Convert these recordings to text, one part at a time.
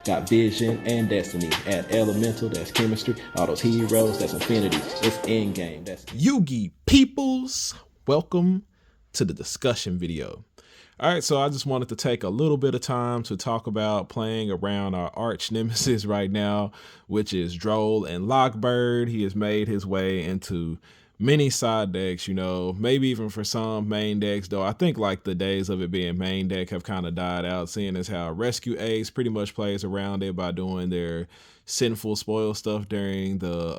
Got vision and destiny. Add elemental, that's chemistry. All those heroes, that's infinity. It's endgame, that's Yugi peoples. Welcome to the discussion video. All right, so I just wanted to take a little bit of time to talk about playing around our arch nemesis right now, which is Droll and Lockbird. He has made his way into many side decks, maybe even for some main decks, though I think like the days of it being main deck have kind of died out, seeing as how Rescue Ace pretty much plays around it by doing their sinful spoil stuff during the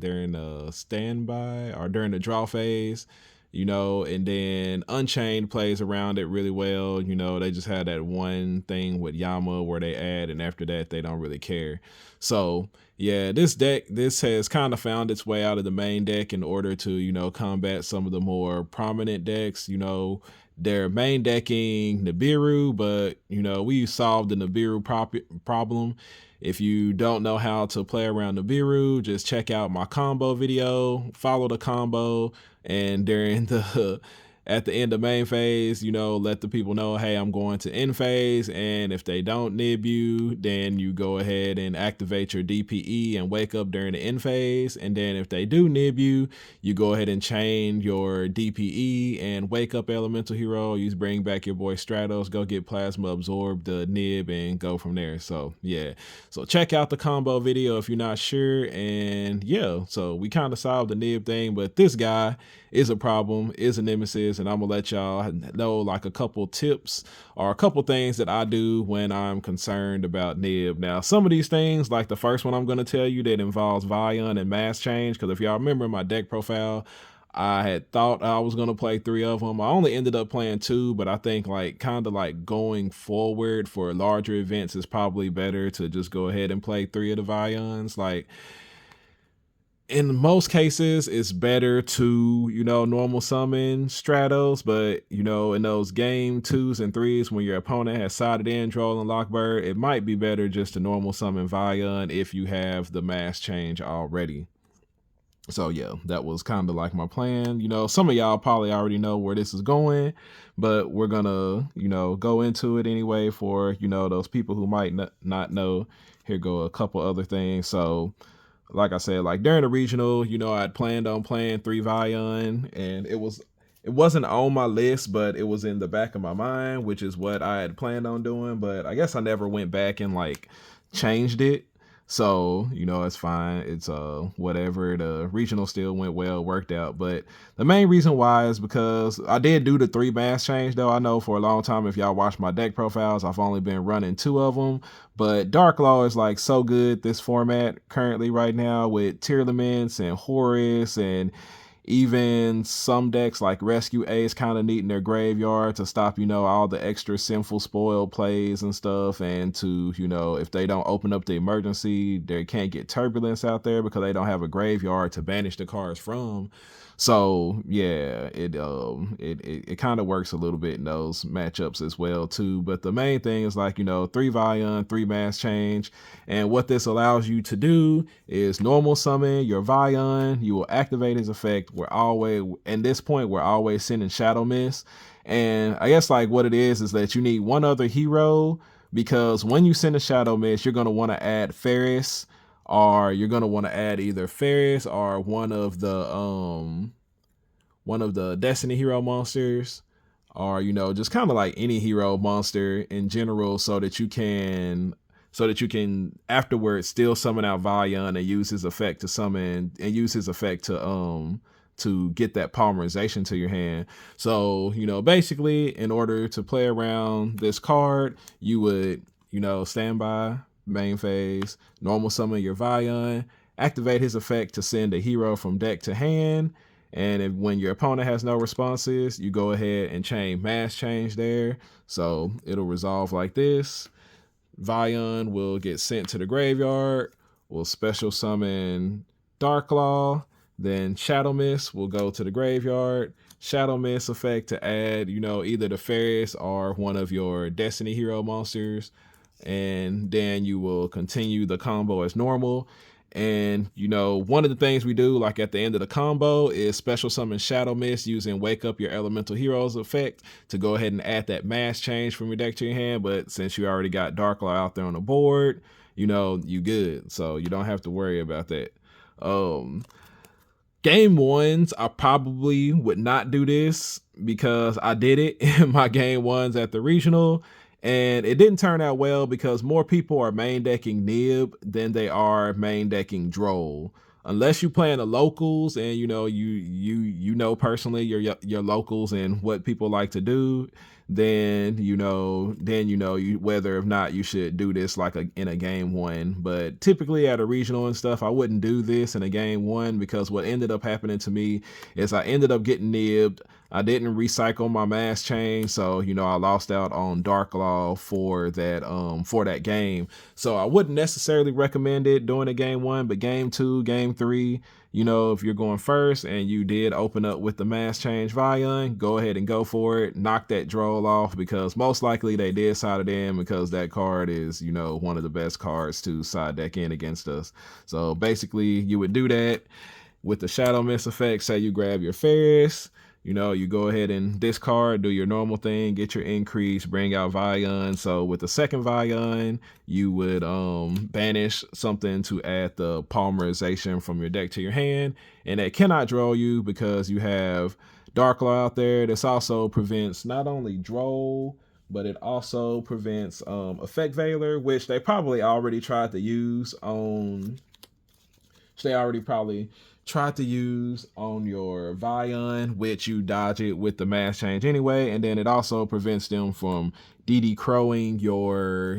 during the standby or during the draw phase, and then Unchained plays around it really well. They just had that one thing with Yama where they add, and after that they don't really care. So yeah, this has kind of found its way out of the main deck in order to, combat some of the more prominent decks. They're main decking Nibiru, but, we solved the Nibiru problem. If you don't know how to play around Nibiru, just check out my combo video, follow the combo, and during at the end of main phase, let the people know, hey, I'm going to end phase, and if they don't nib you, then you go ahead and activate your DPE and wake up during the end phase, and then if they do nib you, you go ahead and chain your DPE and wake up elemental hero. You bring back your boy Stratos, go get plasma, absorb the nib, and go from there. So yeah, so check out the combo video if you're not sure. And yeah, so we kind of solved the nib thing, but this guy is a problem, is a nemesis, and I'm gonna let y'all know like a couple tips or a couple things that I do when I'm concerned about nib. Now, some of these things, like the first one I'm gonna tell you, that involves Vion and mass change, because if y'all remember my deck profile, I had thought I was gonna play 3 of them. I only ended up playing 2, but I think like kind of like going forward for larger events is probably better to just go ahead and play 3 of the Vions. Like, in most cases, it's better to, normal summon Stratos, but, in those game 2s and 3s, when your opponent has sided in Droll and Lockbird, it might be better just to normal summon Vion if you have the mass change already. So yeah, that was kind of like my plan. Some of y'all probably already know where this is going, but we're gonna, go into it anyway for, those people who might not know. Here go a couple other things. So like I said, like during the regional, I had planned on playing 3 Vion, and it wasn't on my list, but it was in the back of my mind, which is what I had planned on doing. But I guess I never went back and like changed it. So, it's fine. It's whatever. The regional still went well, worked out. But the main reason why is because I did do the 3 mass change, though. I know for a long time, if y'all watch my deck profiles, I've only been running 2 of them. But Dark Law is like so good this format currently right now with Tearlaments and Horus, and even some decks like Rescue Ace kind of needing their graveyard to stop, all the extra sinful spoil plays and stuff. And to, if they don't open up the emergency, they can't get turbulence out there because they don't have a graveyard to banish the cards from. So yeah, it kind of works a little bit in those matchups as well too. But the main thing is like, 3 Vion, 3 mass change. And what this allows you to do is normal summon your Vion. You will activate his effect. At this point, we're always sending Shadow Mist. And I guess like what it is that you need one other hero, because when you send a Shadow Mist, you're going to want to add Ferris, or you're going to want to add either Ferris or one of the Destiny hero monsters, or just kind of like any hero monster in general, so that you can afterwards still summon out Vion and use his effect to get that polymerization to your hand. So, basically, in order to play around this card, you would, stand by main phase, normal summon your Vion, activate his effect to send a hero from deck to hand, and when your opponent has no responses, you go ahead and chain mass change there. So it'll resolve like this. Vion will get sent to the graveyard. We'll special summon Darklaw. Then Shadow Mist will go to the graveyard. Shadow Mist effect to add, either the Ferris or one of your Destiny hero monsters. And then you will continue the combo as normal. And, you know, one of the things we do, like at the end of the combo, is special summon Shadow Mist using Wake Up Your Elemental Heroes effect to go ahead and add that mass change from your deck to your hand. But since you already got Darklaw out there on the board, you know, you good. So you don't have to worry about that. Game ones, I probably would not do this because I did it in my game ones at the regional, and it didn't turn out well because more people are main decking Nib than they are main decking Droll. Unless you play in the locals and you know personally your locals and what people like to do, then you know whether or not you should do this like in a game one. But typically at a regional and stuff, I wouldn't do this in a game one because what ended up happening to me is I ended up getting nibbed. I didn't recycle my mass chain, so you know I lost out on Darklaw for that game. So I wouldn't necessarily recommend it doing a game one, but game two, game three, you know, if you're going first and you did open up with the mass change Vion, go ahead and go for it. Knock that Droll off because most likely they did side it in because that card is, you know, one of the best cards to side deck in against us. So basically you would do that with the Shadow Mist effect. Say you grab your Ferris, you know, you go ahead and discard, do your normal thing, get your increase, bring out Vion. So with the second Vion, you would banish something to add the polymerization from your deck to your hand. And that cannot draw you because you have Darklaw out there. This also prevents not only Droll, but it also prevents Effect Veiler, which they probably already tried to use on your Vion, which you dodge it with the mass change anyway, and then it also prevents them from DD crowing your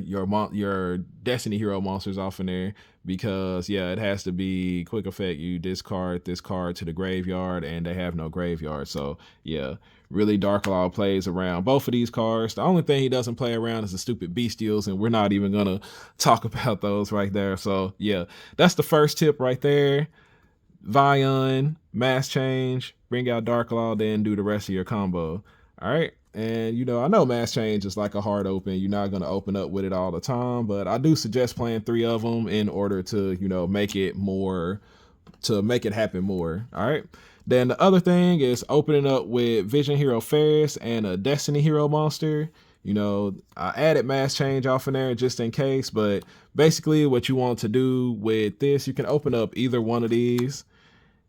Destiny Hero monsters off in there because yeah, it has to be quick effect. You discard this card to the graveyard, and they have no graveyard. So yeah, really Darklaw plays around both of these cards. The only thing he doesn't play around is the stupid bestials, and we're not even gonna talk about those right there. So yeah, that's the first tip right there. Vion, mass change, bring out Darklaw, then do the rest of your combo. All right. And, you know, I know mass change is like a hard open. You're not going to open up with it all the time, but I do suggest playing 3 of them in order to, you know, make it happen more. All right. Then the other thing is opening up with Vision Hero Ferris and a Destiny Hero monster. You know, I added mass change off in there just in case, but basically what you want to do with this, you can open up either one of these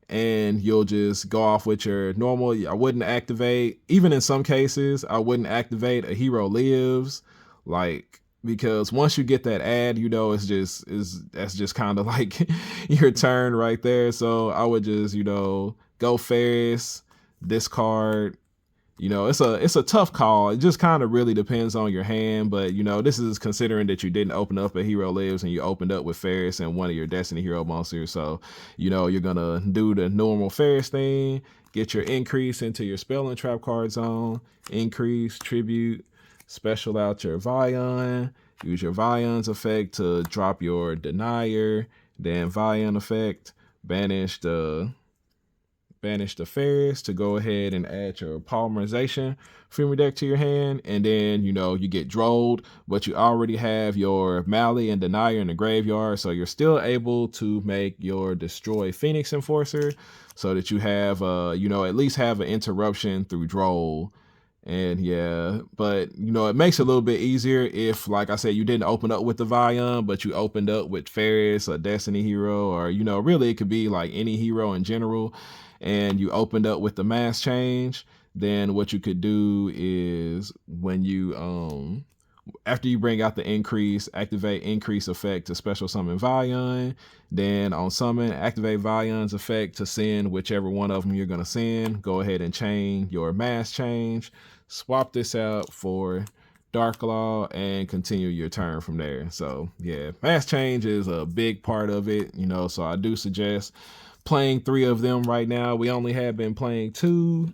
and you'll just go off with your normal. I wouldn't activate, even in some cases, I wouldn't activate a Hero Lives, like, because once you get that ad, you know, that's just kind of like your turn right there. So I would just, you know, go Ferris, discard. You know, it's a tough call. It just kind of really depends on your hand, but you know, this is considering that you didn't open up a Hero Lives and you opened up with Ferris and one of your Destiny Hero monsters. So, you know, you're gonna do the normal Ferris thing, get your increase into your spell and trap card zone, increase, tribute, special out your Vion, use your Vion's effect to drop your denier, then Vion effect, banish the Ferris to go ahead and add your polymerization from your deck to your hand, and then, you know, you get Drolled, but you already have your Mally and Denier in the graveyard, so you're still able to make your Destroy Phoenix Enforcer so that you have, you know, at least have an interruption through Droll. And yeah, but you know, it makes it a little bit easier if, like I said, you didn't open up with the Vion, but you opened up with Ferris, a Destiny hero, or, you know, really it could be like any hero in general, and you opened up with the mass change. Then what you could do is when you after you bring out the increase, activate increase effect to special summon Vion. Then on summon, activate Vion's effect to send whichever one of them you're going to send. Go ahead and chain your mass change. Swap this out for Darklaw and continue your turn from there. So yeah, mass change is a big part of it, you know, so I do suggest playing 3 of them right now. We only have been playing 2,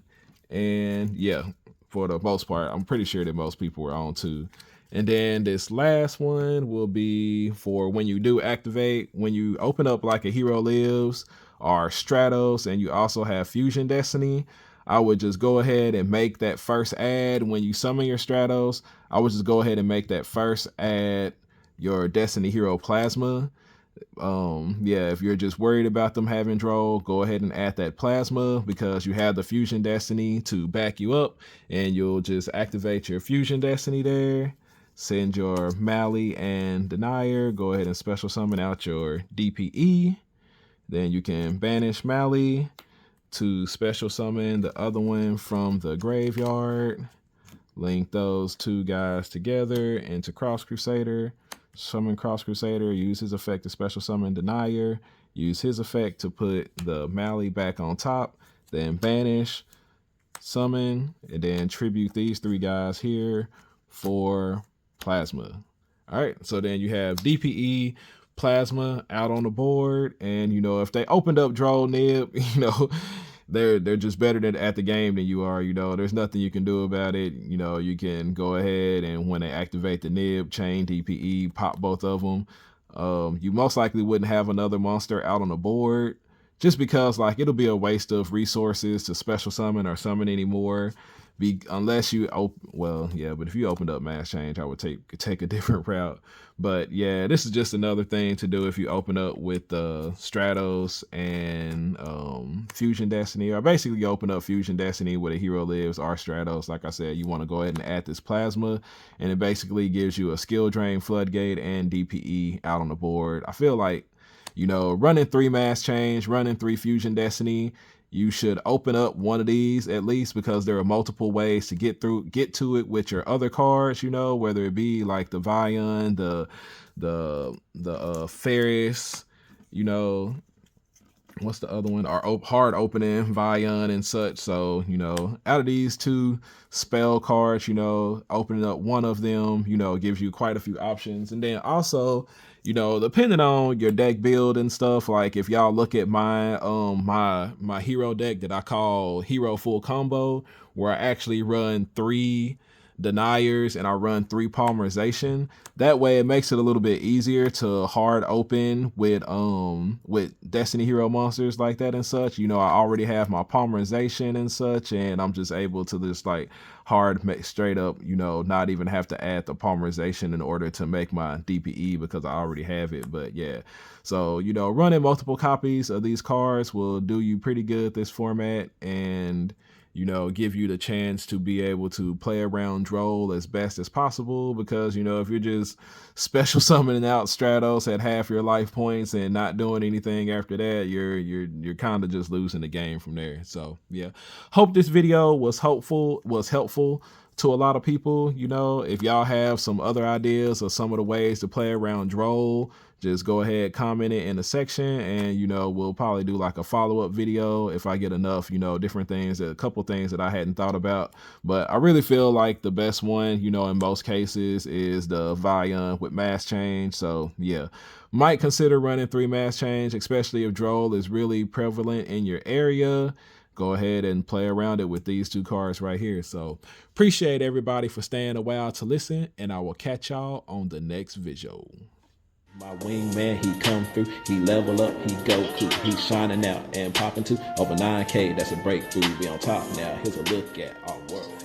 and yeah, for the most part, I'm pretty sure that most people were on 2. And then this last one will be for when you do activate, when you open up like a Hero Lives or Stratos, and you also have Fusion Destiny, I would just go ahead and make that first ad. When you summon your Stratos, I would just go ahead and make that first ad your Destiny Hero Plasma. Yeah, if you're just worried about them having Droll, go ahead and add that plasma because you have the Fusion Destiny to back you up, and you'll just activate your Fusion Destiny there. Send your Mally and Denier. Go ahead and special summon out your DPE. Then you can banish Mally to special summon the other one from the graveyard. Link those two guys together into Cross Crusader. Summon Cross Crusader, use his effect to special summon Denier. Use his effect to put the Mally back on top. Then banish, summon, and then tribute these three guys here for Plasma. All right, so then you have DPE, Plasma out on the board, and you know if they opened up Droll Nib, you know they're just better at the game than you are. You know, there's nothing you can do about it. You know, you can go ahead and when they activate the Nib, chain DPE, pop both of them. You most likely wouldn't have another monster out on the board just because like it'll be a waste of resources to special summon or summon anymore. Unless you well, yeah, but if you opened up Mass Change, I would take a different route. But yeah, this is just another thing to do if you open up with Stratos and Fusion Destiny, or basically you open up Fusion Destiny where the hero lives or Stratos. Like I said, you want to go ahead and add this Plasma, and it basically gives you a skill drain, Floodgate, and DPE out on the board. I feel like, you know, running 3 Mass Change, running 3 Fusion Destiny, you should open up one of these at least because there are multiple ways to get to it with your other cards, you know, whether it be like the Vion, the Ferris, you know, what's the other one? Our hard opening, Vion and such. So, you know, out of these 2 spell cards, you know, opening up one of them, you know, gives you quite a few options. And then also, you know, depending on your deck build and stuff, like if y'all look at my my hero deck that I call Hero Full Combo, where I actually run 3 Deniers and I run 3 Polymerization. That way it makes it a little bit easier to hard open with Destiny Hero monsters like that and such. You know, I already have my Polymerization and such, and I'm just able to just like hard make straight up, you know, not even have to add the Polymerization in order to make my DPE because I already have it. But yeah, so, you know, running multiple copies of these cards will do you pretty good this format, and you know, give you the chance to be able to play around Droll as best as possible. Because, you know, if you're just special summoning out Stratos at half your life points and not doing anything after that, you're kind of just losing the game from there. So yeah, hope this video was helpful to a lot of people. You know, if y'all have some other ideas or some of the ways to play around Droll, just go ahead, comment it in the section, and, you know, we'll probably do like a follow-up video if I get enough, you know, different things, a couple things that I hadn't thought about. But I really feel like the best one, you know, in most cases is the Vion with Mass Change. So yeah, might consider running 3 Mass Change, especially if Droll is really prevalent in your area. Go ahead and play around it with these 2 cards right here. So appreciate everybody for staying a while to listen, and I will catch y'all on the next video. My wingman, he come through, he level up, he go cool, he shining out and popping to over 9K. That's a breakthrough. We on top now. Here's a look at our world.